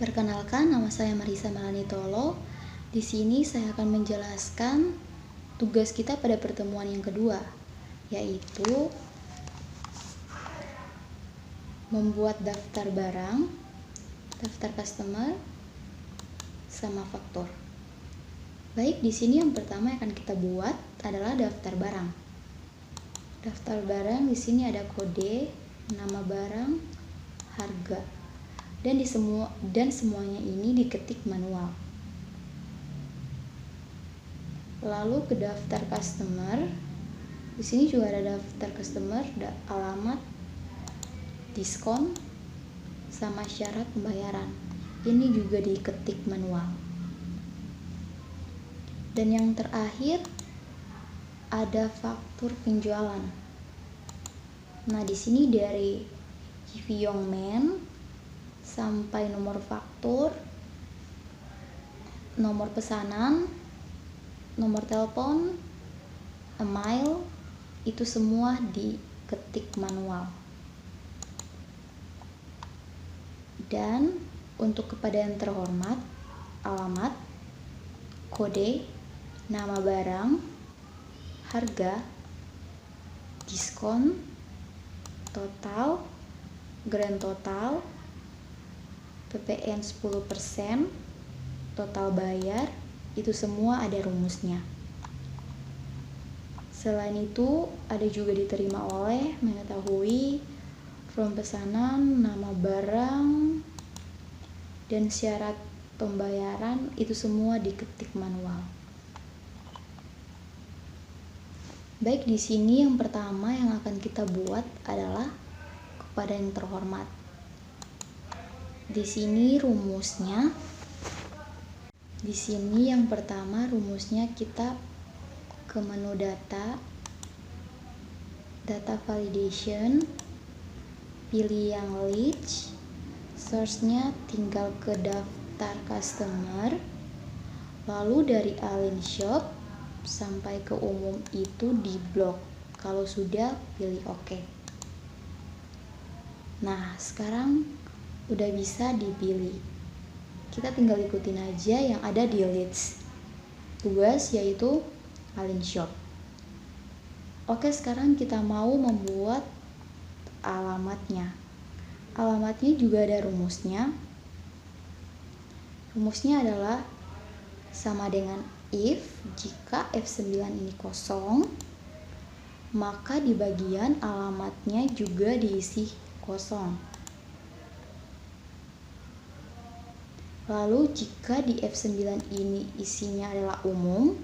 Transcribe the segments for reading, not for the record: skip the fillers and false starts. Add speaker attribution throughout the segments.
Speaker 1: Perkenalkan, nama saya Marisa Melani Tolo. Di sini saya akan menjelaskan tugas kita pada pertemuan yang kedua, yaitu membuat daftar barang, daftar customer, sama faktur. Baik, di sini yang pertama yang akan kita buat adalah daftar barang. Daftar barang di sini ada kode, nama barang, harga. Dan semuanya ini diketik manual. Lalu ke daftar customer. Di sini juga ada daftar customer, alamat, diskon, sama syarat pembayaran. Ini juga diketik manual. Dan yang terakhir ada faktur penjualan. Nah, di sini dari Yongmen sampai nomor faktur, nomor pesanan, nomor telepon, email, itu semua diketik manual. Dan untuk kepada yang terhormat, alamat, kode, nama barang, harga, diskon, total, grand total, PPN 10%, total bayar, itu semua ada rumusnya. Selain itu, ada juga diterima oleh, mengetahui, form pesanan, nama barang, dan syarat pembayaran, itu semua diketik manual. Baik, di sini yang pertama yang akan kita buat adalah kepada yang terhormat. Di sini rumusnya. Di sini yang pertama rumusnya kita ke menu data validation, pilih yang list, source-nya tinggal ke daftar customer, lalu dari Alin Shop sampai ke umum itu di blok. Kalau sudah, pilih OK. Nah, sekarang udah bisa dipilih. Kita tinggal ikutin aja yang ada di list tugas, yaitu Alin Shop. Oke, sekarang kita mau membuat alamatnya. Alamatnya juga ada rumusnya. Rumusnya adalah sama dengan if jika F9 ini kosong, maka di bagian alamatnya juga diisi kosong. Lalu jika di F9 ini isinya adalah umum,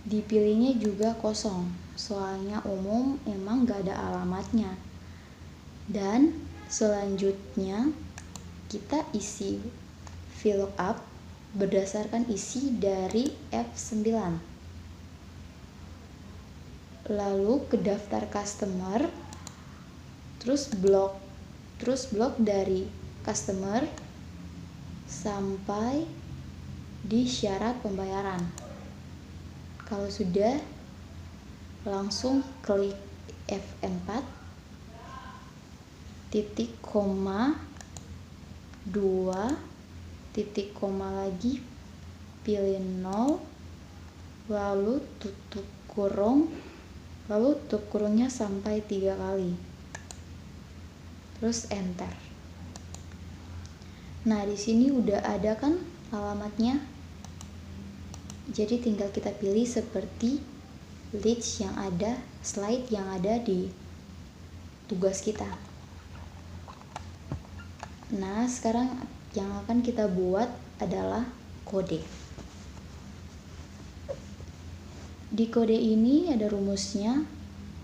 Speaker 1: dipilihnya juga kosong, soalnya umum emang gak ada alamatnya. Dan selanjutnya kita isi VLOOKUP berdasarkan isi dari F9. Lalu ke daftar customer, terus blok dari customer sampai di syarat pembayaran. Kalau sudah, langsung klik F4, titik koma, 2, titik koma lagi, pilih 0, lalu tutup kurungnya sampai 3 kali. Terus enter. Nah, di sini udah ada kan alamatnya. Jadi tinggal kita pilih seperti list yang ada, slide yang ada di tugas kita. Nah, sekarang yang akan kita buat adalah kode. Di kode ini ada rumusnya,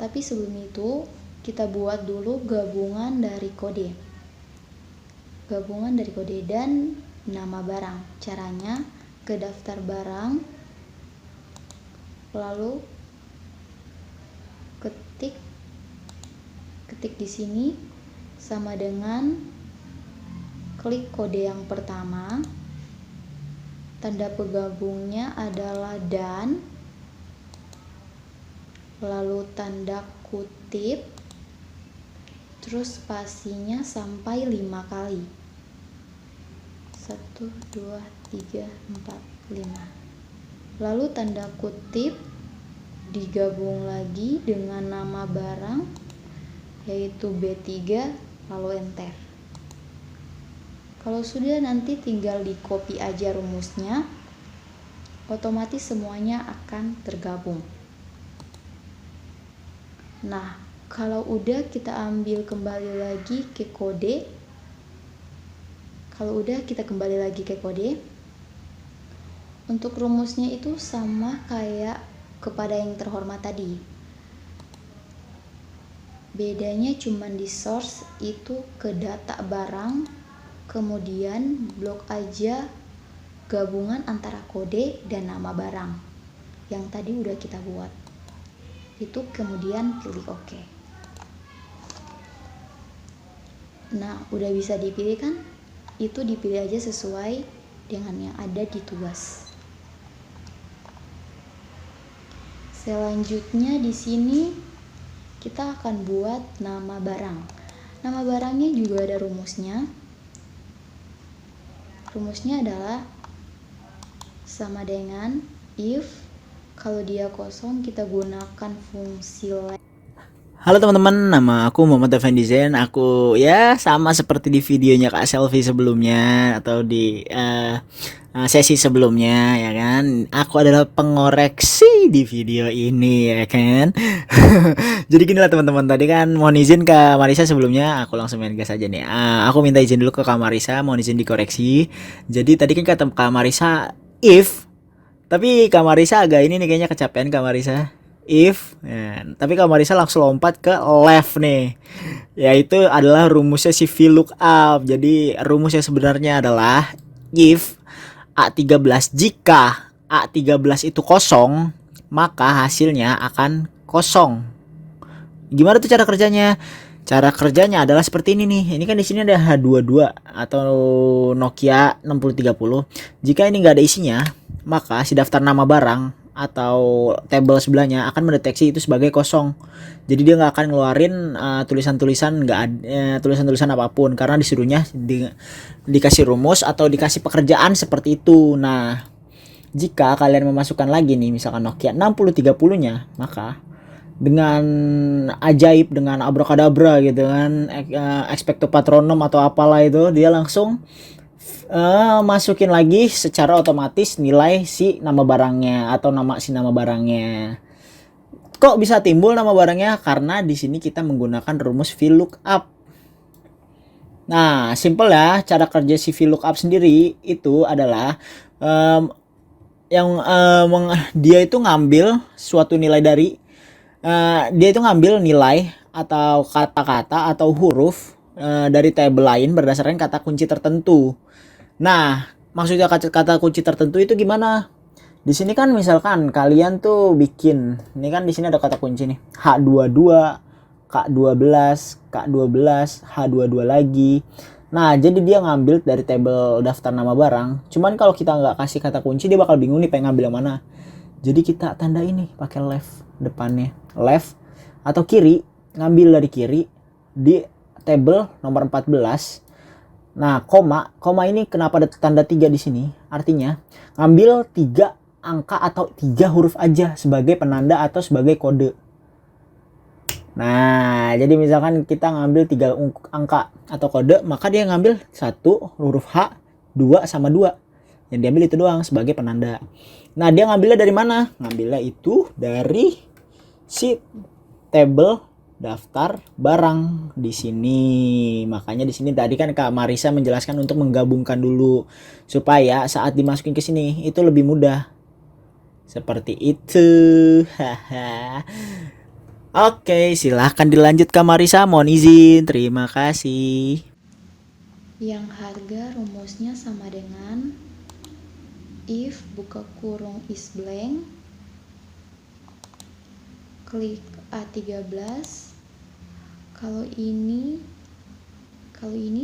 Speaker 1: tapi sebelum itu kita buat dulu gabungan dari kode. Gabungan dari kode dan nama barang. Caranya ke daftar barang, lalu ketik di sini sama dengan klik kode yang pertama. Tanda penggabungnya adalah dan, lalu tanda kutip, terus spasinya sampai 5 kali. 1, 2, 3, 4, 5. Lalu tanda kutip digabung lagi dengan nama barang, yaitu B3, lalu enter. Kalau sudah, nanti tinggal di copy aja rumusnya, otomatis semuanya akan tergabung. Nah, kalau udah, kita ambil kembali lagi ke kode. Kalau udah, kita kembali lagi ke kode. Untuk rumusnya itu sama kayak kepada yang terhormat tadi. Bedanya cuma di source itu ke data barang, kemudian blok aja gabungan antara kode dan nama barang yang tadi udah kita buat. Itu kemudian pilih OK. Nah, udah bisa dipilih kan? Itu dipilih aja sesuai dengan yang ada di tugas. Selanjutnya di sini kita akan buat nama barang. Nama barangnya juga ada rumusnya. Rumusnya adalah sama dengan if, kalau dia kosong kita gunakan fungsi let.
Speaker 2: Halo teman-teman, nama aku Muhammad Effendi Zain. Aku ya sama seperti di videonya Kak Selfie sebelumnya atau di sesi sebelumnya ya kan. Aku adalah pengoreksi di video ini ya kan. Jadi gini lah teman-teman, tadi kan mohon izin Kak Marisa sebelumnya, aku langsung main gas aja nih. Aku minta izin dulu ke Kak Marisa, mohon izin dikoreksi. Jadi tadi kan kata Kak Marisa if, tapi Kak Marisa agak ini nih kayaknya kecapean Kak Marisa. If, ya, tapi Kak Marisa langsung lompat ke left nih. Yaitu adalah rumusnya si VLOOKUP. Jadi rumusnya sebenarnya adalah if A13 jika A13 itu kosong, maka hasilnya akan kosong. Gimana tuh cara kerjanya? Cara kerjanya adalah seperti ini nih. Ini kan di sini ada H22 atau Nokia 6030. Jika ini nggak ada isinya, maka si daftar nama barang atau tabel sebelahnya akan mendeteksi itu sebagai kosong. Jadi dia nggak akan ngeluarin tulisan-tulisan nggak ada tulisan-tulisan apapun karena disuruhnya dikasih rumus atau dikasih pekerjaan seperti itu. Nah, jika kalian memasukkan lagi nih misalkan Nokia 6030-nya, maka dengan ajaib, dengan abrakadabra gitu kan, expecto patronum atau apalah itu, dia langsung masukin lagi secara otomatis nilai si nama barangnya atau nama si nama barangnya. Kok bisa timbul nama barangnya? Karena di sini kita menggunakan rumus VLOOKUP. Nah, simple ya, cara kerja si VLOOKUP sendiri itu adalah dia itu ngambil suatu nilai dari dia itu ngambil nilai atau kata-kata atau huruf dari tabel lain berdasarkan kata kunci tertentu. Nah, maksudnya kata kunci tertentu itu gimana? Di sini kan misalkan kalian tuh bikin, ini kan di sini ada kata kunci nih, H22, K12, K12, H22 lagi. Nah, jadi dia ngambil dari tabel daftar nama barang. Cuman kalau kita nggak kasih kata kunci, dia bakal bingung nih pengen ngambil yang mana. Jadi kita tanda ini pakai left depannya, left atau kiri, ngambil dari kiri di tabel nomor 14. Nah, koma ini kenapa ada tanda 3 di sini? Artinya ngambil 3 angka atau 3 huruf aja sebagai penanda atau sebagai kode. Nah, jadi misalkan kita ngambil 3 angka atau kode, maka dia ngambil 1 huruf H, 2 sama 2. Yang diambil itu doang sebagai penanda. Nah, dia ngambilnya dari mana? Ngambilnya itu dari si tabel daftar barang di sini. Makanya di sini tadi kan Kak Marisa menjelaskan untuk menggabungkan dulu supaya saat dimasukin ke sini itu lebih mudah. Seperti itu. Oke, silahkan dilanjut Kak Marisa, mohon izin. Terima kasih.
Speaker 1: Yang harga rumusnya sama dengan if buka kurung is blank, klik A13. Kalau ini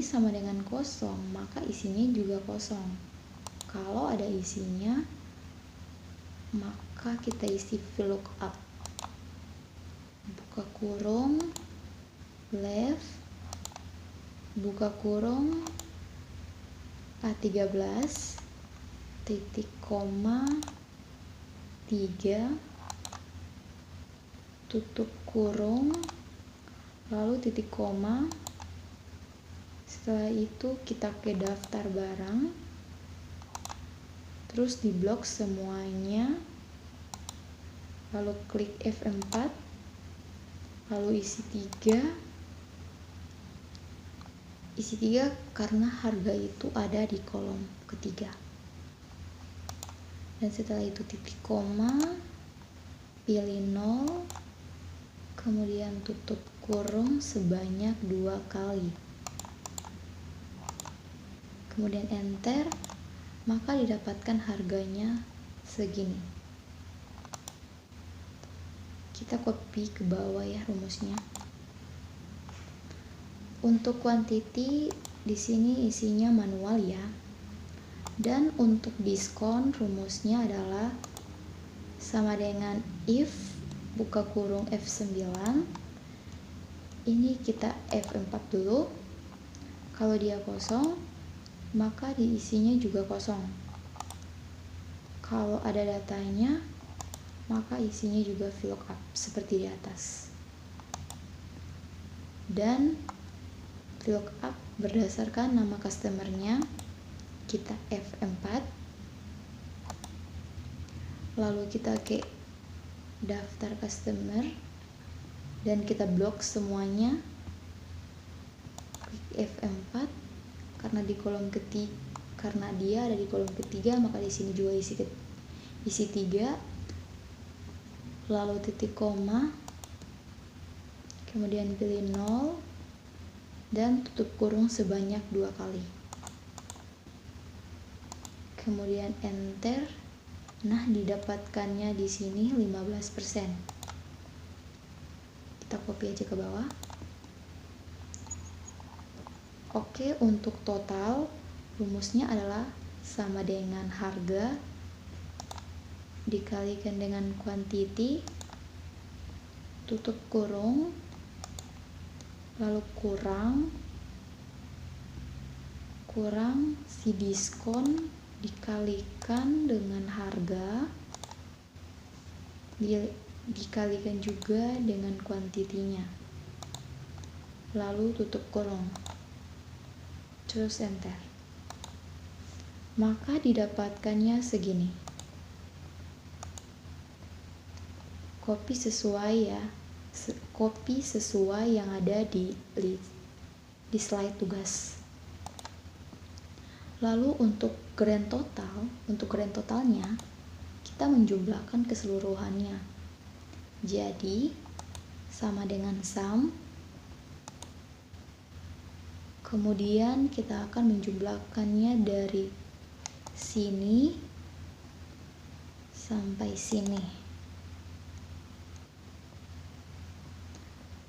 Speaker 1: sama dengan kosong, maka isinya juga kosong. Kalau ada isinya, maka kita isi VLOOKUP. Buka kurung left buka kurung A13 titik koma 3 tutup kurung lalu titik koma. Setelah itu kita ke daftar barang, terus di blok semuanya, lalu klik F4, lalu isi 3 karena harga itu ada di kolom ketiga. Dan setelah itu titik koma, pilih 0, kemudian tutup kurung sebanyak 2 kali. Kemudian enter, maka didapatkan harganya segini. Kita copy ke bawah ya rumusnya. Untuk quantity di sini isinya manual ya. Dan untuk diskon rumusnya adalah sama dengan if buka kurung F9. Ini kita F4 dulu. Kalau dia kosong, maka diisinya juga kosong. Kalau ada datanya, maka isinya juga VLOOKUP seperti di atas. Dan VLOOKUP berdasarkan nama customernya, kita F4, lalu kita ke daftar customer dan kita blok semuanya, klik F4. Karena dia ada di kolom ketiga, maka di sini juga isi 3, lalu titik koma, kemudian pilih 0 dan tutup kurung sebanyak 2 kali, kemudian enter. Nah, didapatkannya di sini 15%. Kita copy aja ke bawah. Oke, untuk total rumusnya adalah sama dengan harga dikalikan dengan quantity, tutup kurung, lalu kurang si diskon dikalikan dengan harga dikalikan juga dengan kuantitinya, lalu tutup kurung, terus enter. Maka didapatkannya segini. Copy sesuai yang ada di slide tugas. Lalu untuk grand totalnya kita menjumlahkan keseluruhannya. Jadi sama dengan sum. Kemudian kita akan menjumlahkannya dari sini sampai sini.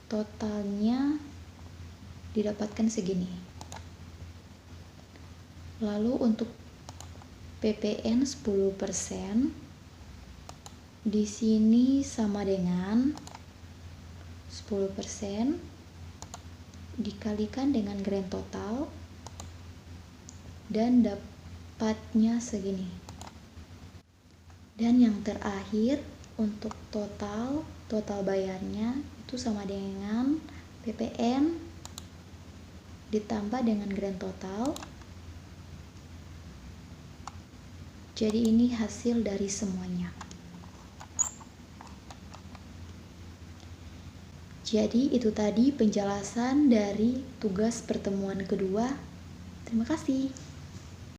Speaker 1: Totalnya didapatkan segini. Lalu untuk PPN 10% di sini sama dengan 10% dikalikan dengan grand total dan dapatnya segini. Dan yang terakhir untuk total bayarnya itu sama dengan PPN ditambah dengan grand total. Jadi ini hasil dari semuanya. Jadi itu tadi penjelasan dari tugas pertemuan kedua. Terima kasih.